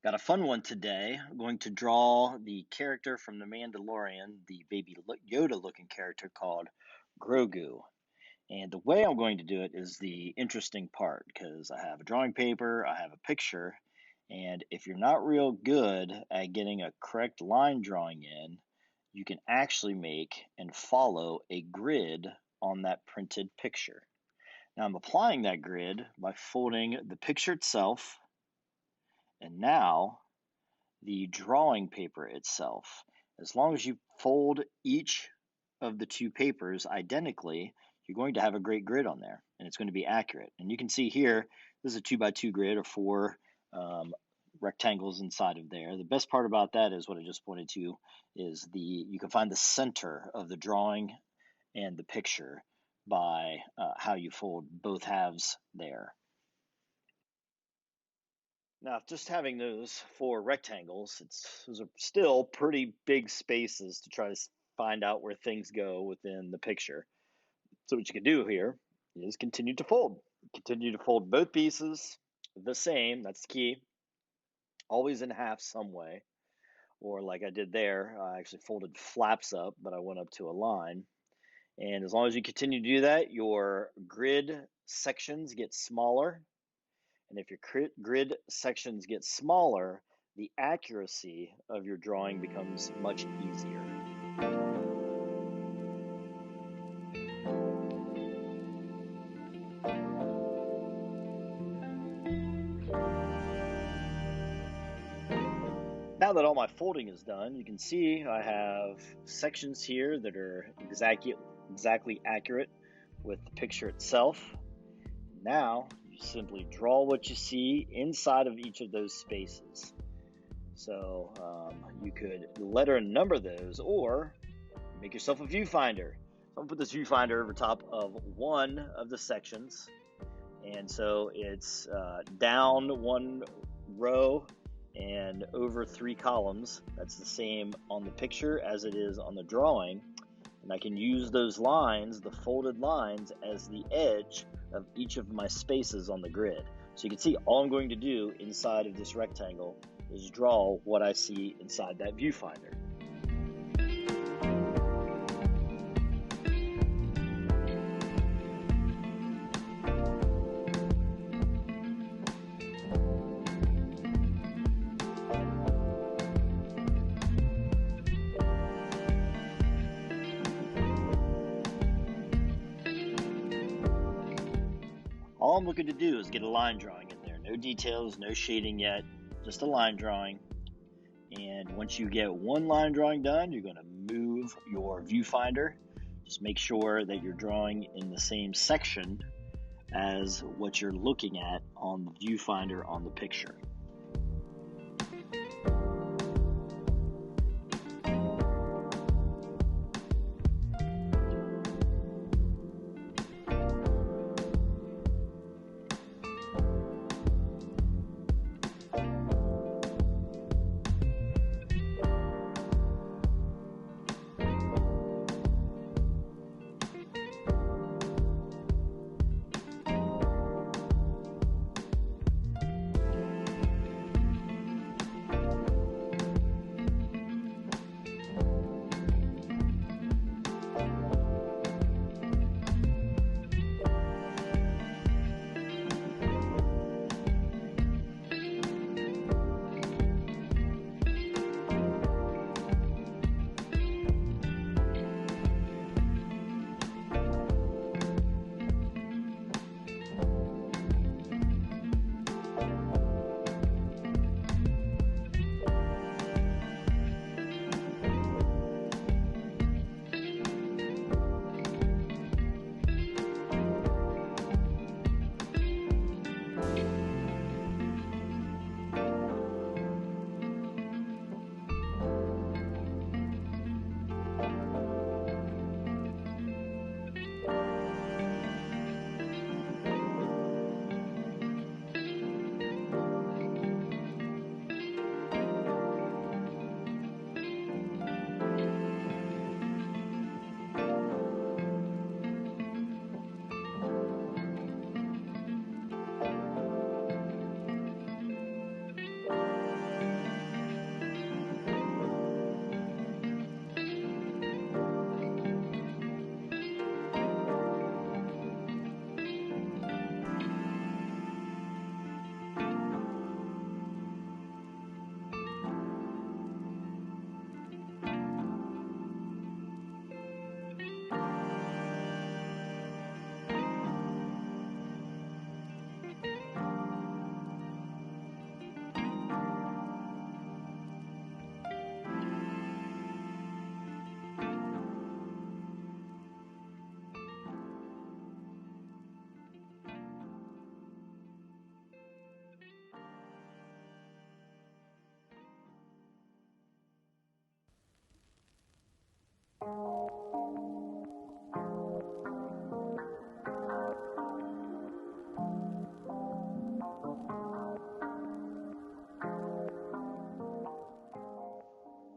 Got a fun one today. I'm going to draw the character from The Mandalorian, the baby Yoda looking character called Grogu. And the way I'm going to do it is the interesting part because I have a drawing paper, I have a picture, and if you're not real good at getting a correct line drawing in, you can actually make and follow a grid on that printed picture. Now I'm applying that grid by folding the picture itself and now the drawing paper itself. As long as you fold each of the two papers identically, you're going to have a great grid on there and it's going to be accurate. And you can see here, this is a 2x2 grid or four rectangles inside of there. The best part about that is what I just pointed to is you can find the center of the drawing and the picture by how you fold both halves there. Now, just having those four rectangles, those are still pretty big spaces to try to find out where things go within the picture. So what you can do here is continue to fold. Continue to fold both pieces the same, that's the key, always in half some way. Or like I did there, I actually folded flaps up, but I went up to a line. And as long as you continue to do that, your grid sections get smaller. And if your grid sections get smaller, the accuracy of your drawing becomes much easier. Now that all my folding is done, you can see I have sections here that are exactly accurate with the picture itself. Now, you simply draw what you see inside of each of those spaces. So you could letter and number those or make yourself a viewfinder. So I'm going to put this viewfinder over top of one of the sections. And so it's down one row and over three columns. That's the same on the picture as it is on the drawing. And I can use those lines, the folded lines, as the edge of each of my spaces on the grid. So you can see all I'm going to do inside of this rectangle is draw what I see inside that viewfinder. All I'm looking to do is get a line drawing in there. No details, no shading yet, just a line drawing. And once you get one line drawing done, you're going to move your viewfinder. Just make sure that you're drawing in the same section as what you're looking at on the viewfinder on the picture.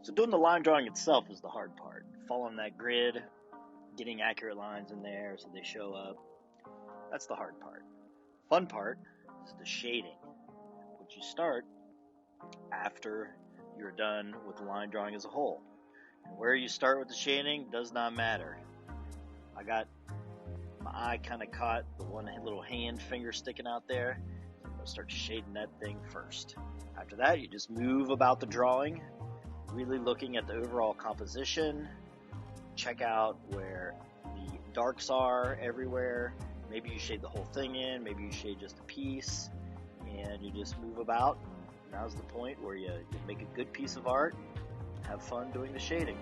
So doing the line drawing itself is the hard part. Following that grid, getting accurate lines in there so they show up, that's the hard part. Fun part is the shading, which you start after you're done with the line drawing as a whole. And where you start with the shading does not matter. I got my eye kind of caught the one little hand finger sticking out there. I'll start shading that thing first. After that, you just move about the drawing, really looking at the overall composition. Check out where the darks are everywhere. Maybe you shade the whole thing in, maybe you shade just a piece, and you just move about. Now's the point where you make a good piece of art, have fun doing the shading.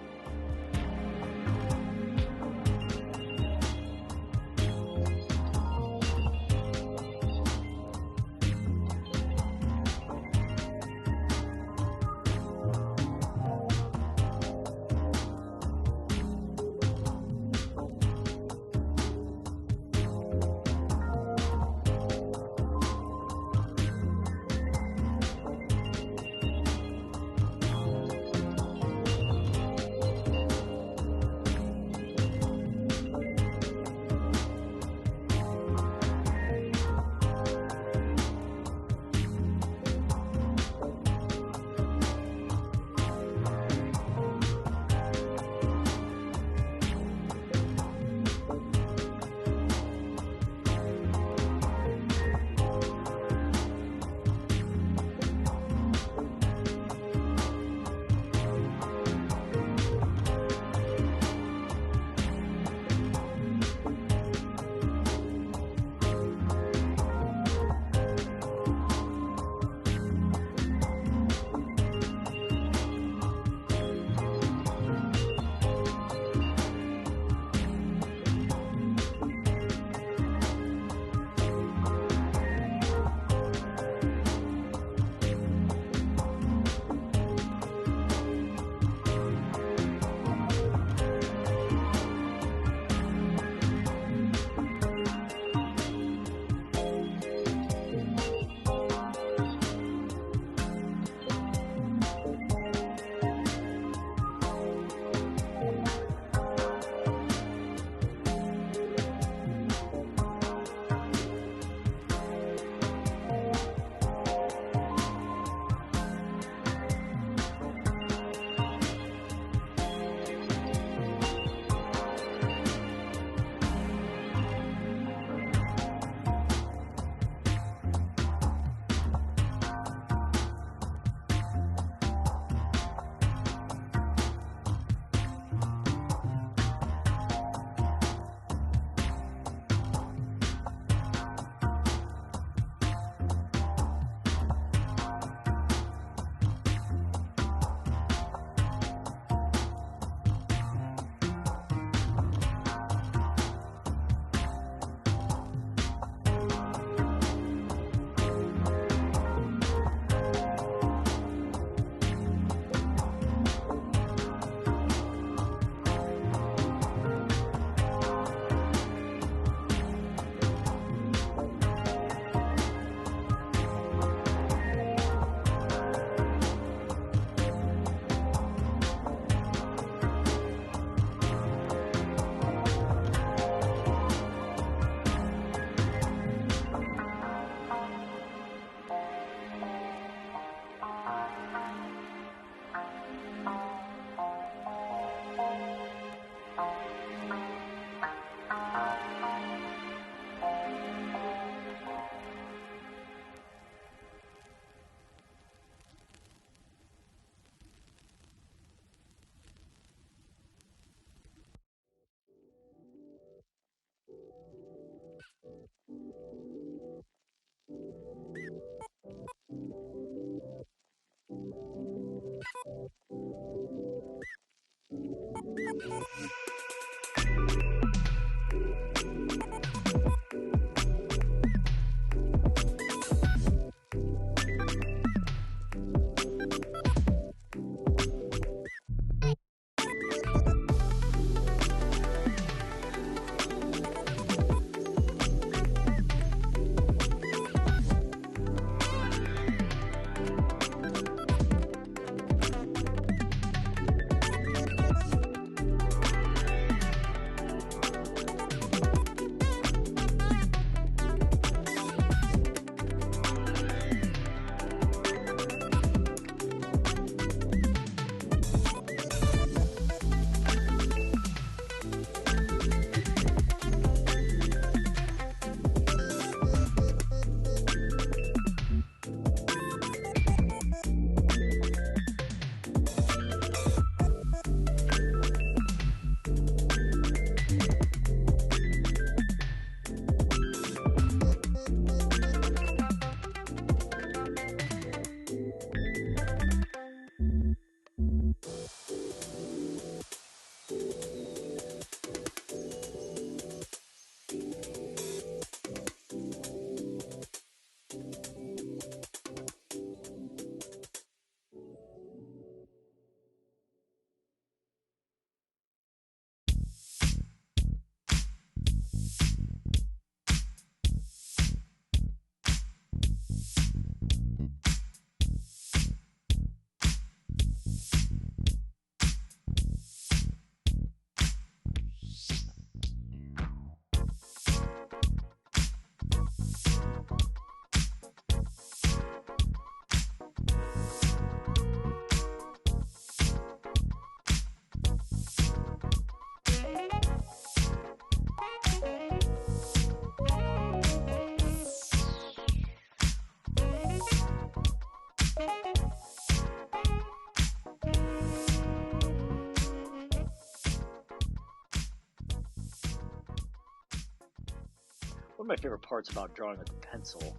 One of my favorite parts about drawing with a pencil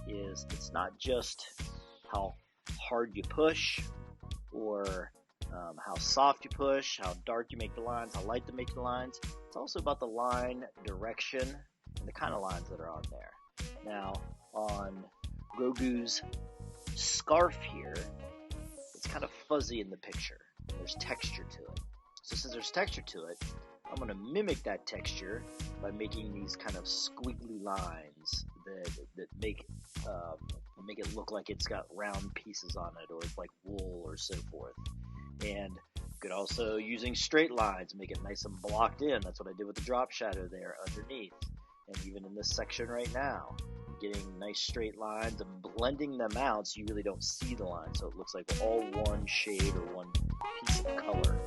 is it's not just how hard you push or how soft you push, how dark you make the lines, how light to make the lines. It's also about the line direction and the kind of lines that are on there. Now, on Grogu's scarf here, it's kind of fuzzy in the picture. There's texture to it. So since there's texture to it, I'm going to mimic that texture by making these kind of squiggly lines that make it look like it's got round pieces on it, or it's like wool or so forth. And you could also, using straight lines, make it nice and blocked in. That's what I did with the drop shadow there underneath. And even in this section right now, getting nice straight lines and blending them out so you really don't see the line, so it looks like all one shade or one piece of color.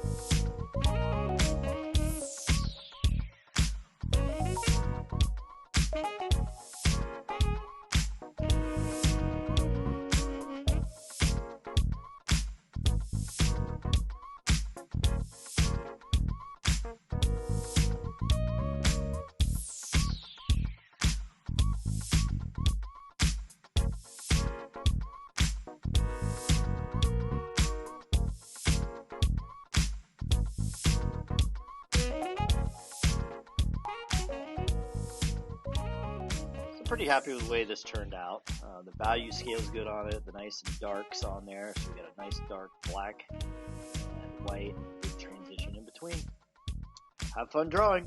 Pretty happy with the way this turned out. The value scale is good on it. The nice and darks on there. So we got a nice dark black and white with transition in between. Have fun drawing.